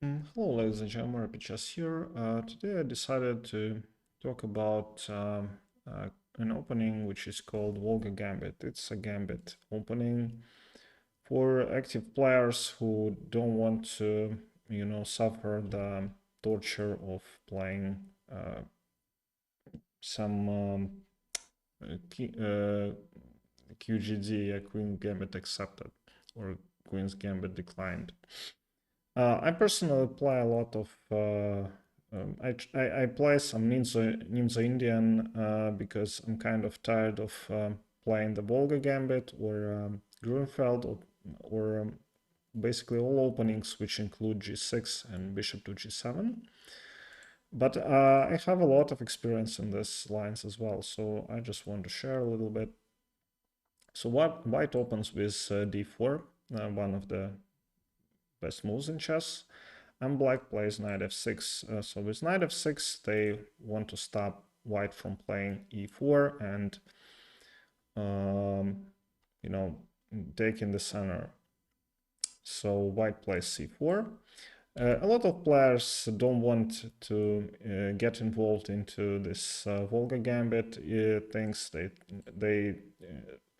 Hello, ladies and gentlemen, Rapichas here. Today I decided to talk about an opening which is called Volga Gambit. It's a gambit opening for active players who don't want to, suffer the torture of playing some QGD, Queen Gambit accepted, or Queen's Gambit declined. I personally play a lot of. I play some Ninja Indian because I'm kind of tired of playing the Volga Gambit or Grunfeld or basically all openings which include G6 and Bishop to G7. But I have a lot of experience in these lines as well, so I just want to share a little bit. So white opens with D4, one of the best moves in chess. And black plays knight f6. So with knight f6, they want to stop white from playing e4 and, taking the center. So white plays c4. A lot of players don't want to get involved into this Volga Gambit things. They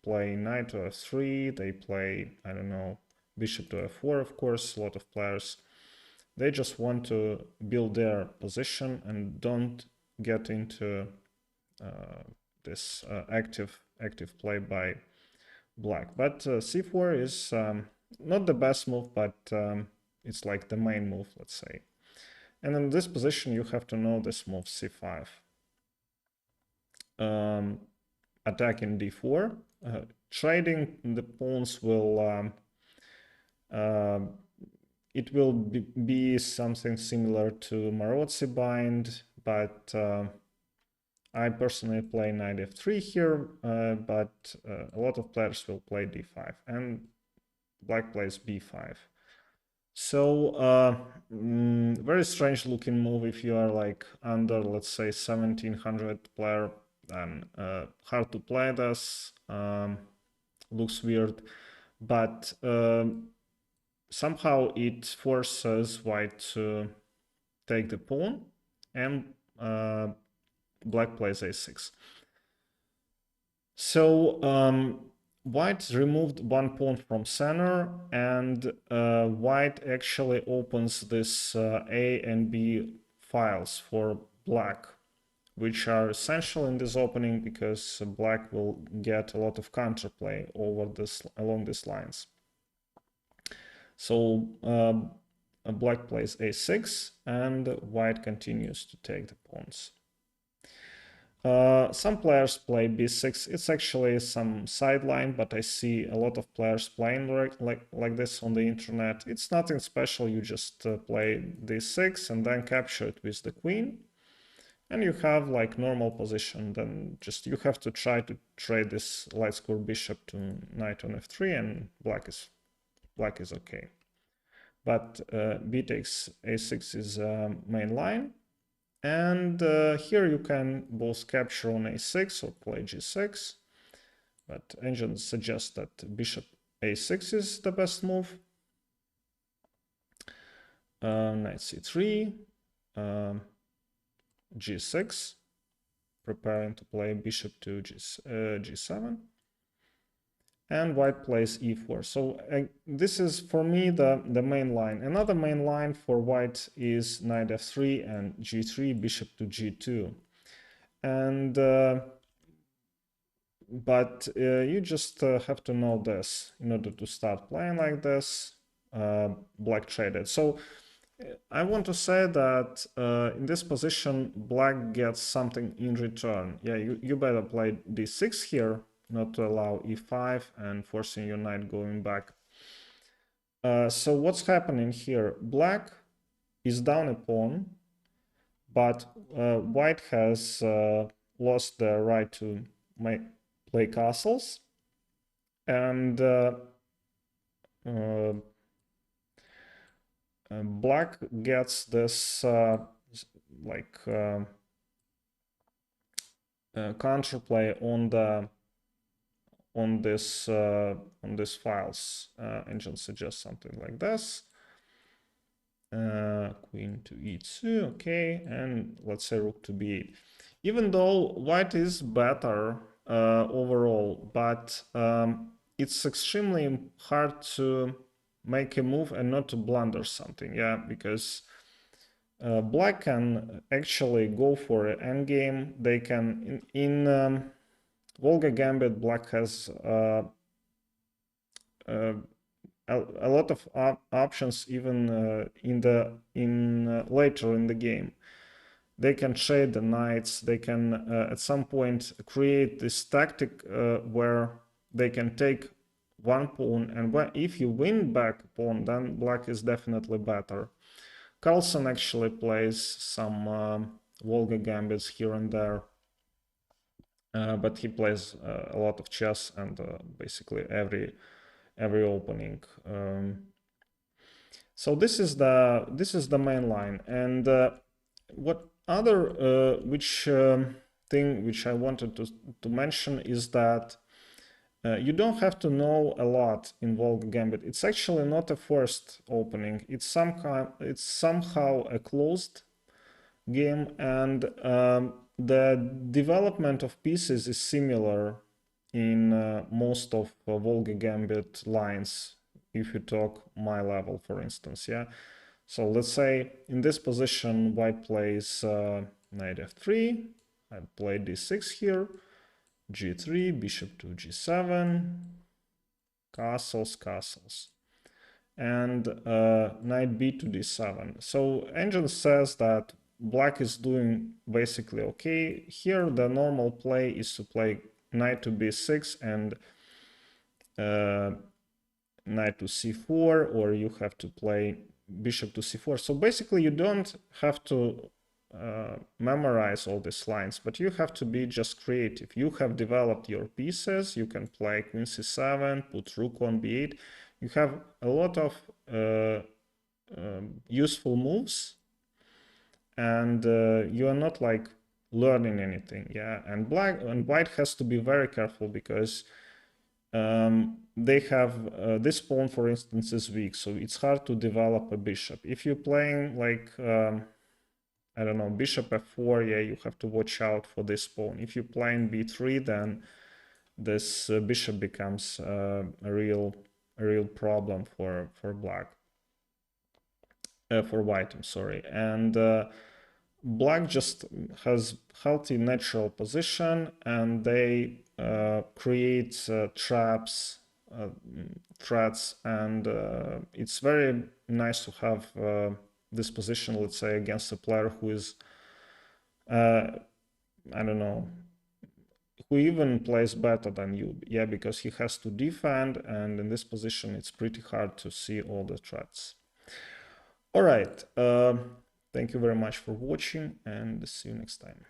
play knight to f3. They play, I don't know, bishop to f4, of course. A lot of players, they just want to build their position and don't get into this active play by black. But c4 is not the best move, but it's like the main move, let's say. And in this position, you have to know this move c5. Attacking d4. Trading the pawns will it will be something similar to Marozzi bind, but I personally play knight f3 here, but a lot of players will play d5, and black plays b5. So very strange looking move if you are like under, let's say, 1700 player, then hard to play this, looks weird, but somehow it forces white to take the pawn, and black plays a6. So white removed one pawn from center, and white actually opens this A and B files for black, which are essential in this opening because black will get a lot of counterplay along these lines. So black plays a6, and white continues to take the pawns. Some players play b6. It's actually some sideline, but I see a lot of players playing like this on the internet. It's nothing special. You just play d6 and then capture it with the queen, and you have like normal position. Then just you have to try to trade this light square bishop to knight on f3, and black is okay. But b takes a6 is main line. And here you can both capture on a6 or play g6. But engine suggests that bishop a6 is the best move. Knight c3, g6, preparing to play bishop to g7. And white plays e4. So this is, for me, the main line. Another main line for white is knight f3 and g3, bishop to g2. And but you just have to know this in order to start playing like this, black traded. So I want to say that in this position, black gets something in return. Yeah, you better play d6 here, not to allow e5 and forcing your knight going back. So what's happening here? Black is down a pawn, but white has lost the right to play castles, and black gets this like counterplay on this files. Engine suggests something like this. queen to e2, okay, and let's say rook to b8. Even though white is better overall, but it's extremely hard to make a move and not to blunder something, yeah, because black can actually go for an endgame. They can, in Volga Gambit, black has a lot of options even later in the game. They can trade the knights. They can at some point create this tactic where they can take one pawn, and if you win back a pawn, then black is definitely better. Carlsen actually plays some Volga Gambits here and there, but he plays a lot of chess and basically every opening. So this is the main line, and what other which thing which I wanted to mention is that you don't have to know a lot in Volga Gambit. It's actually not a first opening. It's somehow a closed game, and the development of pieces is similar in most of Volga Gambit lines. If you talk my level, for instance, yeah. So let's say in this position, white plays knight f3. I play d6 here, g3, bishop to g7, castles, and knight b to d7. So engine says that black is doing basically okay. Here the normal play is to play knight to b6 and knight to c4, or you have to play bishop to c4. So basically you don't have to memorize all these lines, but you have to be just creative. You have developed your pieces. You can play queen c7, put rook on b8. You have a lot of useful moves, and you are not like learning anything, yeah. And black and white has to be very careful because they have this pawn, for instance, is weak, so it's hard to develop a bishop. If you're playing like I don't know, bishop f4, yeah, you have to watch out for this pawn. If you're playing b3, then this bishop becomes a real problem for black, for white, I'm sorry. And black just has healthy natural position, and they create traps, threats, and it's very nice to have this position, let's say, against a player who is I don't know, who even plays better than you, yeah, because he has to defend, and in this position it's pretty hard to see all the threats. All right, thank you very much for watching, and see you next time.